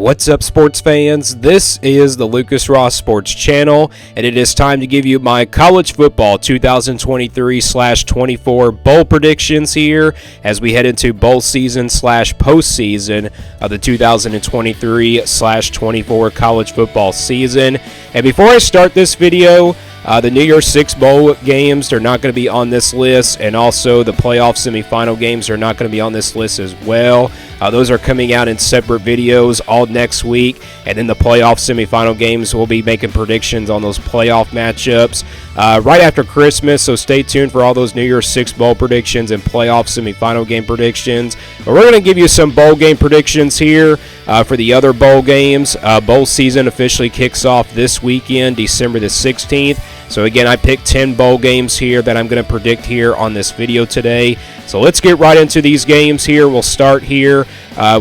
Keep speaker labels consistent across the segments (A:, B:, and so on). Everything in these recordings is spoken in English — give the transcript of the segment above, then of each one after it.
A: What's up, sports fans? This is the Lucas Ross Sports Channel, and it is time to give you my college football 2023/24 bowl predictions here as we head into bowl season / postseason of the 2023/24 college football season. And before I start this video, the New Year's Six Bowl games are not going to be on this list, and also the playoff semifinal games are not going to be on this list as well. Those are coming out in separate videos all next week, and then the playoff semifinal games, we'll be making predictions on those playoff matchups right after Christmas, so stay tuned for all those New Year's Six Bowl predictions and playoff semifinal game predictions. But we're going to give you some bowl game predictions here for the other bowl games. Bowl season officially kicks off this weekend, December the 16th. So again, I picked 10 bowl games here that I'm going to predict here on this video today. So let's get right into these games here. We'll start here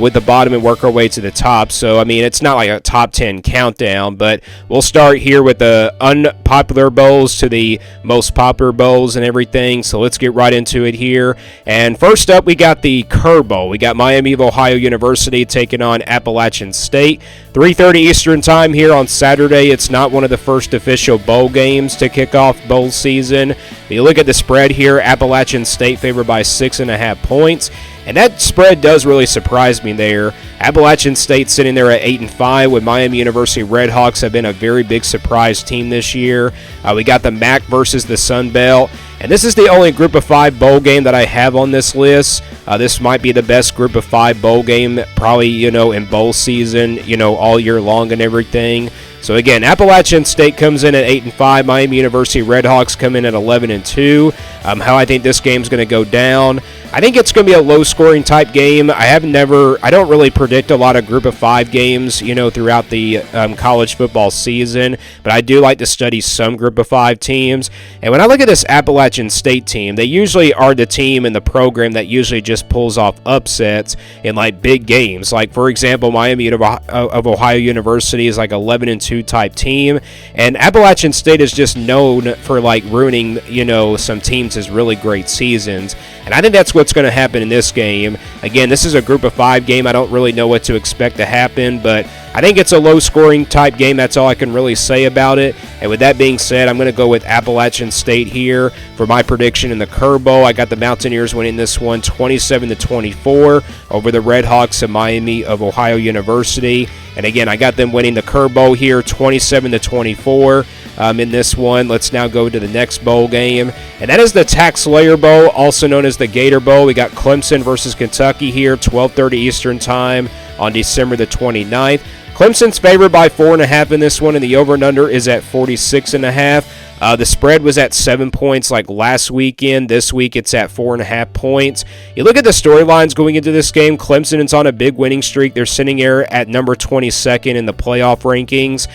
A: with the bottom and work our way to the top. So, I mean, it's not like a top 10 countdown, but we'll start here with the unpopular bowls to the most popular bowls and everything. So let's get right into it here. And first up, we got the Cero Bowl. We got Miami of Ohio University taking on Appalachian State. 3:30 Eastern time here on Saturday. It's not one of the first official bowl games to kick off bowl season. If you look at the spread here, Appalachian State favored by 6.5 points. And that spread does really surprise me there. Appalachian State sitting there at 8-5, with Miami University Redhawks have been a very big surprise team this year. We got the MAC versus the Sun Belt. And this is the only Group of 5 bowl game that I have on this list. This might be the best Group of 5 bowl game probably, in bowl season, all year long and everything. So again, Appalachian State comes in at 8-5. Miami University Redhawks come in at 11-2. How I think this game's going to go down, I think it's going to be a low-scoring type game. I don't really predict a lot of Group of 5 games, throughout the college football season, but I do like to study some Group of 5 teams. And when I look at this Appalachian State team, they usually are the team in the program that usually just pulls off upsets in like big games. Like, for example, Miami of Ohio University is like 11-2 type team, and Appalachian State is just known for like ruining, some teams' really great seasons. And I think that's what's going to happen in this game. Again, this is a Group of 5 game. I don't really know what to expect to happen, but I think it's a low-scoring type game. That's all I can really say about it. And with that being said, I'm going to go with Appalachian State here for my prediction in the Cero Bowl. I got the Mountaineers winning this one 27-24 over the Redhawks of Miami of Ohio University. And again, I got them winning the Cero Bowl here 27-24 in this one. Let's now go to the next bowl game, and that is the Tax Slayer Bowl, also known as the Gator Bowl. We got Clemson versus Kentucky here, 12:30 Eastern time on December the 29th. Clemson's favored by 4.5 in this one, and the over and under is at 46.5. The spread was at 7 points like last weekend. This week it's at 4.5 points. You look at the storylines going into this game, Clemson is on a big winning streak. They're sitting here at number 22nd in the playoff rankings.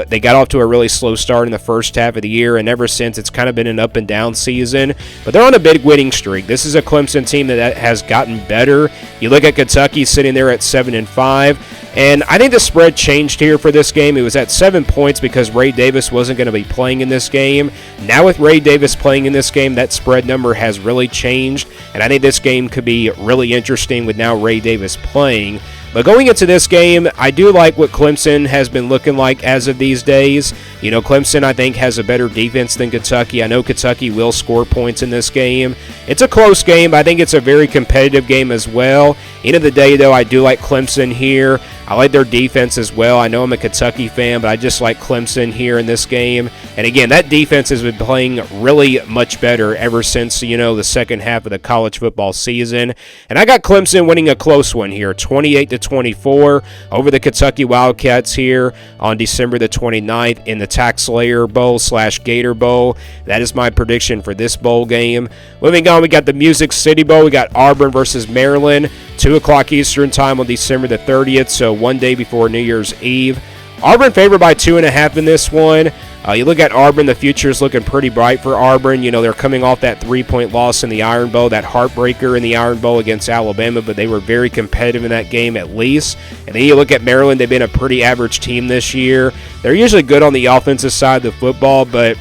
A: They got off to a really slow start in the first half of the year, and ever since it's kind of been an up and down season. But they're on a big winning streak. This is a Clemson team that has gotten better. You look at Kentucky sitting there at 7-5. And I think the spread changed here for this game. It was at 7 points because Ray Davis wasn't going to be playing in this game. Now with Ray Davis playing in this game, that spread number has really changed. And I think this game could be really interesting with now Ray Davis playing. But going into this game, I do like what Clemson has been looking like as of these days. Clemson, I think, has a better defense than Kentucky. I know Kentucky will score points in this game. It's a close game. I think it's a very competitive game as well. End of the day, though, I do like Clemson here. I like their defense as well. I know I'm a Kentucky fan, but I just like Clemson here in this game. And again, that defense has been playing really much better ever since, the second half of the college football season. And I got Clemson winning a close one here, 28-24 over the Kentucky Wildcats here on December the 29th in the Tax Slayer Bowl / Gator Bowl. That is my prediction for this bowl game. Moving on, we got the Music City Bowl. We got Auburn versus Maryland, 2 o'clock Eastern time on December the 30th, so one day before New Year's Eve. Auburn favored by 2.5 in this one. You look at Auburn, the future is looking pretty bright for Auburn. They're coming off that 3-point loss in the Iron Bowl, that heartbreaker in the Iron Bowl against Alabama, but they were very competitive in that game at least. And then you look at Maryland, they've been a pretty average team this year. They're usually good on the offensive side of the football, but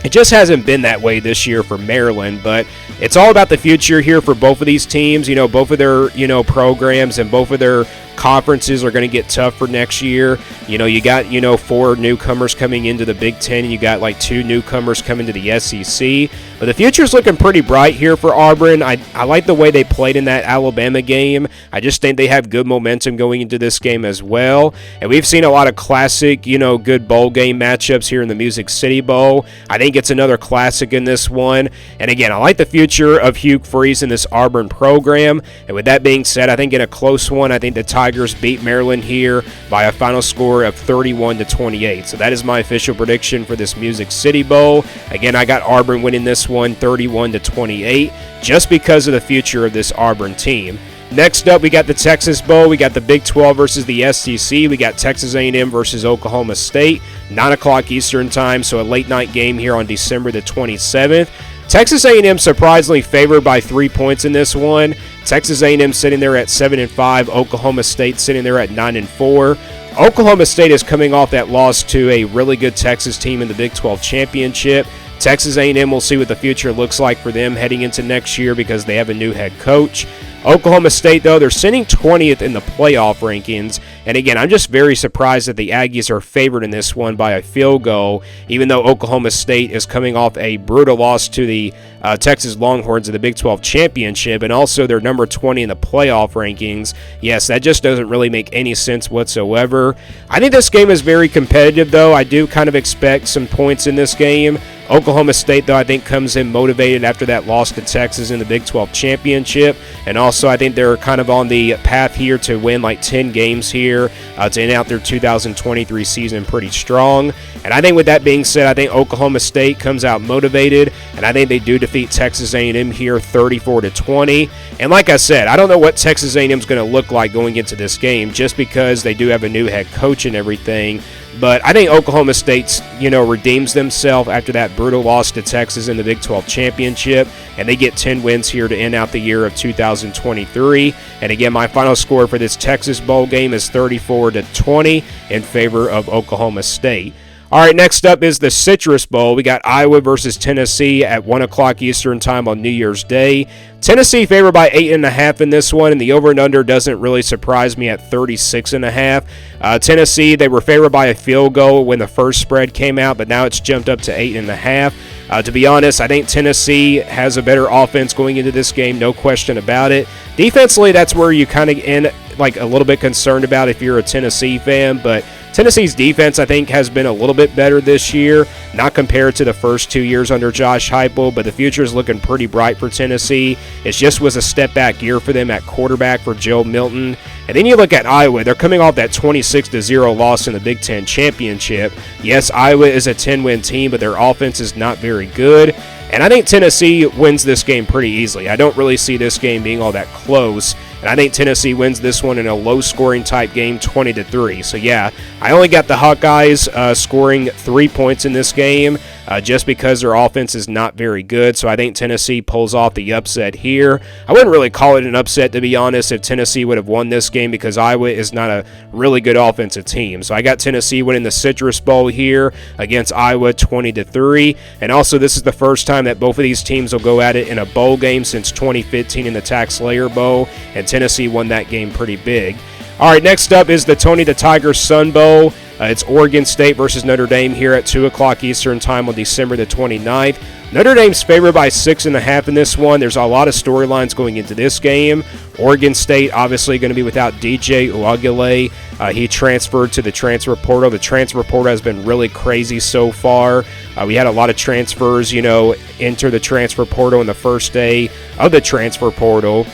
A: it just hasn't been that way this year for Maryland. But it's all about the future here for both of these teams, both of their, programs and both of their conferences are going to get tough for next year. You got 4 newcomers coming into the Big Ten, and you got like 2 newcomers coming to the SEC. But the future's looking pretty bright here for Auburn. I like the way they played in that Alabama game. I just think they have good momentum going into this game as well. And we've seen a lot of classic, good bowl game matchups here in the Music City Bowl. I think it's another classic in this one. And again, I like the future of Hugh Freeze in this Auburn program. And with that being said, I think in a close one, I think the Tigers beat Maryland here by a final score of 31-28. So that is my official prediction for this Music City Bowl. Again, I got Auburn winning this one 31-28 just because of the future of this Auburn team. Next up, we got the Texas Bowl. We got the Big 12 versus the SEC. We got Texas A&M versus Oklahoma State, 9 o'clock Eastern time, so a late night game here on December the 27th. Texas A&M surprisingly favored by 3 points in this one. Texas A&M sitting there at 7-5. Oklahoma State sitting there at 9-4. Oklahoma State is coming off that loss to a really good Texas team in the Big 12 championship. Texas A&M, will see what the future looks like for them heading into next year because they have a new head coach. Oklahoma State, though, they're sitting 20th in the playoff rankings. And again, I'm just very surprised that the Aggies are favored in this one by a field goal, even though Oklahoma State is coming off a brutal loss to the Texas Longhorns in the Big 12 championship, and also they're number 20 in the playoff rankings. Yes, that just doesn't really make any sense whatsoever. I think this game is very competitive, though. I do kind of expect some points in this game. Oklahoma State, though, I think comes in motivated after that loss to Texas in the Big 12 championship. And also, I think they're kind of on the path here to win like 10 games here to end out their 2023 season pretty strong. And I think with that being said, I think Oklahoma State comes out motivated, and I think they do defeat Texas A&M here 34-20. And like I said, I don't know what Texas A&M is going to look like going into this game just because they do have a new head coach and everything. But I think Oklahoma State, redeems themselves after that brutal loss to Texas in the Big 12 championship, and they get 10 wins here to end out the year of 2023. And again, my final score for this Texas Bowl game is 34-20 in favor of Oklahoma State. All right, next up is the Citrus Bowl. We got Iowa versus Tennessee at 1 o'clock Eastern time on New Year's Day. Tennessee favored by 8.5 in this one, and the over and under doesn't really surprise me at 36.5. Tennessee, they were favored by a field goal when the first spread came out, but now it's jumped up to 8.5. To be honest, I think Tennessee has a better offense going into this game, no question about it. Defensively, that's where you kind of end like a little bit concerned about if you're a Tennessee fan, but Tennessee's defense, I think, has been a little bit better this year, not compared to the first 2 years under Josh Heupel, but the future is looking pretty bright for Tennessee. It just was a step-back year for them at quarterback for Joe Milton. And then you look at Iowa. They're coming off that 26-0 loss in the Big Ten championship. Yes, Iowa is a 10-win team, but their offense is not very good. And I think Tennessee wins this game pretty easily. I don't really see this game being all that close. And I think Tennessee wins this one in a low-scoring type game, 20-3. So, yeah, I only got the Hawkeyes scoring 3 points in this game just because their offense is not very good. So I think Tennessee pulls off the upset here. I wouldn't really call it an upset, to be honest, if Tennessee would have won this game because Iowa is not a really good offensive team. So I got Tennessee winning the Citrus Bowl here against Iowa 20-3. And also, this is the first time that both of these teams will go at it in a bowl game since 2015 in the Tax Slayer Bowl. And Tennessee won that game pretty big. All right, next up is the Tony the Tiger Sun Bowl. It's Oregon State versus Notre Dame here at 2 o'clock Eastern time on December the 29th. Notre Dame's favored by 6.5 in this one. There's a lot of storylines going into this game. Oregon State obviously going to be without DJ Uiagalelei. He transferred to the transfer portal. The transfer portal has been really crazy so far. We had a lot of transfers, enter the transfer portal in the first day of the transfer portal.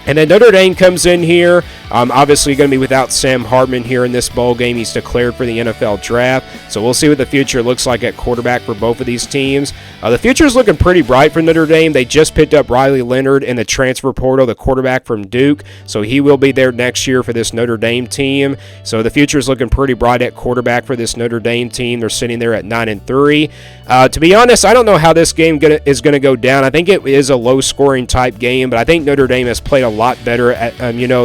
A: And then Notre Dame comes in here, obviously going to be without Sam Hartman here in this bowl game. He's declared for the NFL draft, so we'll see what the future looks like at quarterback for both of these teams. The future is looking pretty bright for Notre Dame. They just picked up Riley Leonard in the transfer portal, the quarterback from Duke, so he will be there next year for this Notre Dame team. So the future is looking pretty bright at quarterback for this Notre Dame team. They're sitting there at 9-3. To be honest, I don't know how this game is going to go down. I think it is a low-scoring type game, but I think Notre Dame has played a lot better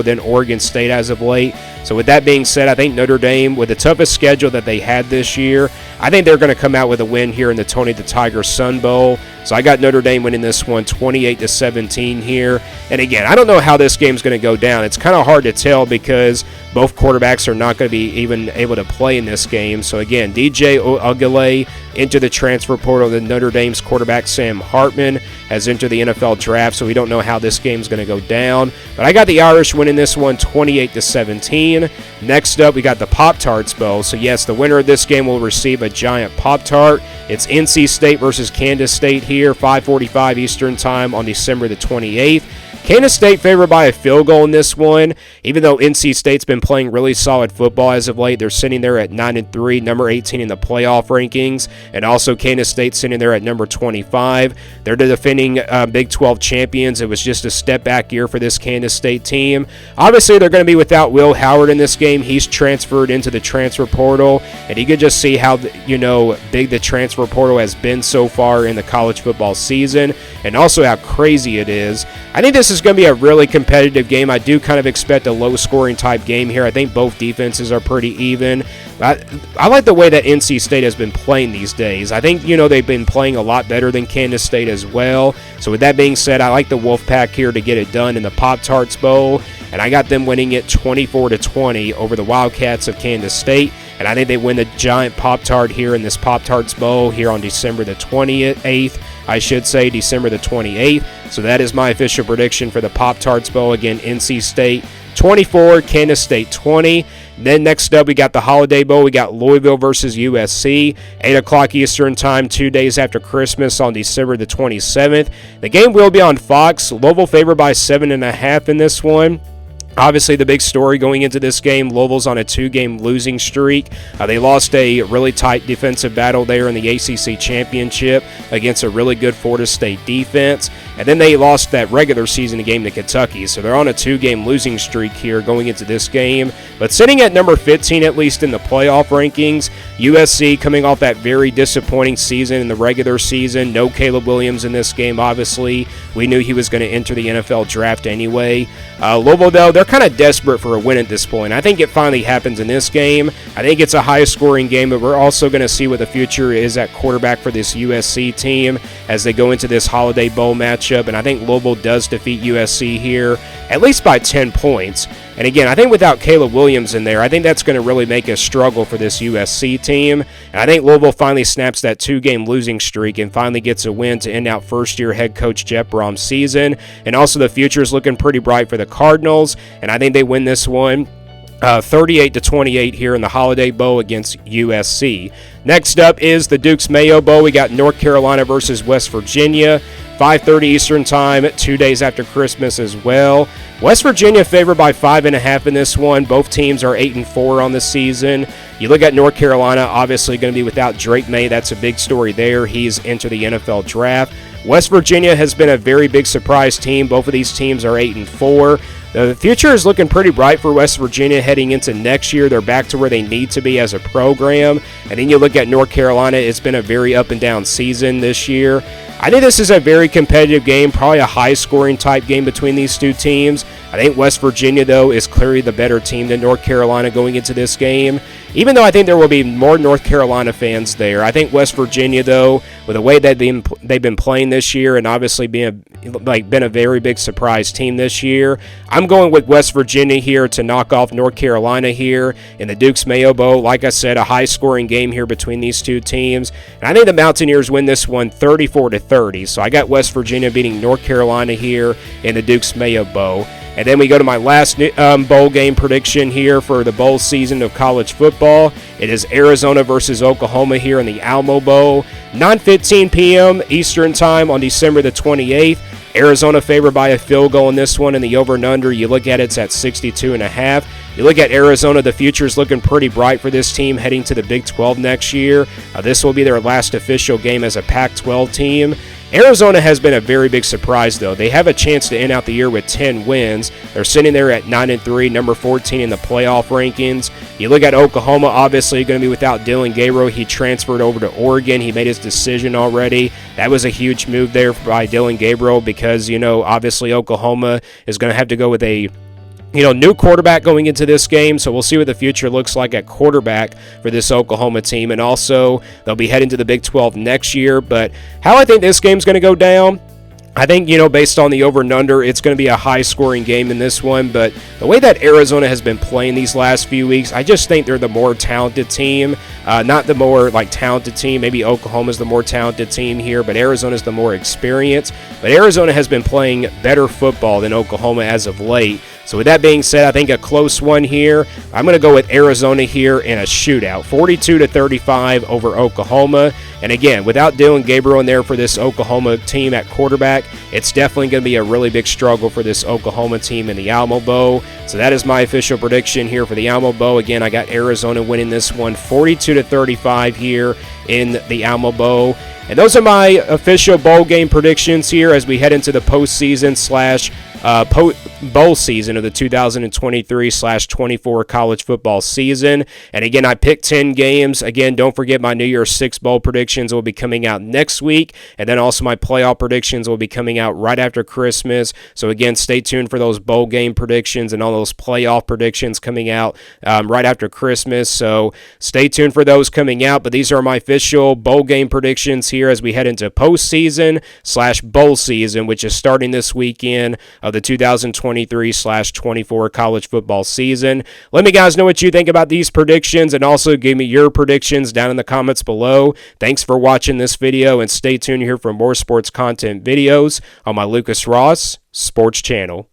A: than Oregon State as of late. So with that being said, I think Notre Dame, with the toughest schedule that they had this year, I think they're going to come out with a win here in the Tony the Tiger Sun Bowl. So I got Notre Dame winning this one 28-17 here. And again, I don't know how this game's going to go down. It's kind of hard to tell because both quarterbacks are not going to be even able to play in this game. So again, DJ Uiagalelei into the transfer portal. The Notre Dame's quarterback Sam Hartman has entered the NFL draft, so we don't know how this game's going to go down. But I got the Irish winning this one 28-17. Next up, we got the PopTarts Bowl. So yes, the winner of this game will receive a giant Pop-Tart. It's NC State versus Kansas State here, 5:45 Eastern Time on December the 28th. Kansas State favored by a field goal in this one. Even though NC State's been playing really solid football as of late, they're sitting there at 9-3, number 18 in the playoff rankings, and also Kansas State sitting there at number 25. They're the defending Big 12 champions. It was just a step back year for this Kansas State team. Obviously, they're going to be without Will Howard in this game. He's transferred into the transfer portal, and you can just see how big the transfer portal has been so far in the college football season, and also how crazy it is. I think this is going to be a really competitive game. I do kind of expect a low-scoring type game here. I think both defenses are pretty even. I like the way that NC State has been playing these days. I think, they've been playing a lot better than Kansas State as well. So with that being said, I like the Wolfpack here to get it done in the Pop-Tarts Bowl, and I got them winning it 24-20 over the Wildcats of Kansas State. And I think they win the giant Pop-Tart here in this Pop-Tarts Bowl here on December the 28th. I should say December the 28th. So that is my official prediction for the Pop-Tarts Bowl. Again, NC State 24, Kansas State 20. Then next up, we got the Holiday Bowl. We got Louisville versus USC, 8 o'clock Eastern Time, 2 days after Christmas on December the 27th. The game will be on Fox. Louisville favored by 7.5 in this one. Obviously, the big story going into this game, Louisville's on a 2-game losing streak. They lost a really tight defensive battle there in the ACC Championship against a really good Florida State defense. And then they lost that regular season game to Kentucky. So they're on a 2-game losing streak here going into this game. But sitting at number 15, at least in the playoff rankings, USC coming off that very disappointing season in the regular season. No Caleb Williams in this game, obviously. We knew he was going to enter the NFL draft anyway. Louisville, though, they're kind of desperate for a win at this point. I think it finally happens in this game. I think it's a high-scoring game, but we're also going to see what the future is at quarterback for this USC team as they go into this Holiday Bowl matchup, and I think Louisville does defeat USC here, at least by 10 points. And again, I think without Caleb Williams in there, I think that's going to really make a struggle for this USC team. And I think Louisville finally snaps that 2-game losing streak and finally gets a win to end out first-year head coach Jeff Brom's season. And also the future is looking pretty bright for the Cardinals, and I think they win this one 38-28 here in the Holiday Bowl against USC. Next up is the Duke's Mayo Bowl. We got North Carolina versus West Virginia. 5:30 Eastern Time, 2 days after Christmas as well. West Virginia favored by 5.5 in this one. Both teams are 8-4 on the season. You look at North Carolina, obviously going to be without Drake May. That's a big story there. He's entered the NFL draft. West Virginia has been a very big surprise team. Both of these teams are 8-4. The future is looking pretty bright for West Virginia heading into next year. They're back to where they need to be as a program. And then you look at North Carolina, it's been a very up and down season this year. I think this is a very competitive game, probably a high-scoring type game between these two teams. I think West Virginia, though, is clearly the better team than North Carolina going into this game, even though I think there will be more North Carolina fans there. I think West Virginia, though, with the way that they've been playing this year and obviously been a very big surprise team this year, I'm going with West Virginia here to knock off North Carolina here in the Duke's Mayo Bowl. Like I said, a high-scoring game here between these two teams. And I think the Mountaineers win this one 34-30. So I got West Virginia beating North Carolina here in the Duke's Mayo Bowl. And then we go to my last bowl game prediction here for the bowl season of college football. It is Arizona versus Oklahoma here in the Alamo Bowl. 9:15 p.m. Eastern Time on December the 28th. Arizona favored by a field goal in this one, and the over and under, you look at it's at 62.5. You look at Arizona, the future is looking pretty bright for this team heading to the Big 12 next year. This will be their last official game as a Pac-12 team. Arizona has been a very big surprise, though. They have a chance to end out the year with 10 wins. They're sitting there at 9-3, number 14 in the playoff rankings. You look at Oklahoma, obviously going to be without Dylan Gabriel. He transferred over to Oregon. He made his decision already. That was a huge move there by Dylan Gabriel because, obviously Oklahoma is going to have to go with a New quarterback going into this game, so we'll see what the future looks like at quarterback for this Oklahoma team. And also, they'll be heading to the Big 12 next year. But how I think this game's going to go down, I think, based on the over and under, it's going to be a high-scoring game in this one. But the way that Arizona has been playing these last few weeks, I just think they're the more talented team. Not the more, talented team. Maybe Oklahoma's the more talented team here, but Arizona's the more experienced. But Arizona has been playing better football than Oklahoma as of late. So with that being said, I think a close one here. I'm going to go with Arizona here in a shootout, 42-35 over Oklahoma. And again, without Dylan Gabriel in there for this Oklahoma team at quarterback, it's definitely going to be a really big struggle for this Oklahoma team in the Alamo Bowl. So that is my official prediction here for the Alamo Bowl. Again, I got Arizona winning this one, 42-35 here in the Alamo Bowl. And those are my official bowl game predictions here as we head into the postseason / bowl season of the 2023/24 college football season. And again, I picked 10 games. Again, don't forget my New Year's 6 bowl predictions will be coming out next week. And then also my playoff predictions will be coming out right after Christmas. So again, stay tuned for those bowl game predictions and all those playoff predictions coming out right after Christmas. So stay tuned for those coming out. But these are my official bowl game predictions here as we head into postseason / bowl season, which is starting this weekend of the 2023/24 college football season. Let me guys know what you think about these predictions, and also give me your predictions down in the comments below. Thanks for watching this video, and stay tuned here for more sports content videos on my Lucas Ross Sports channel.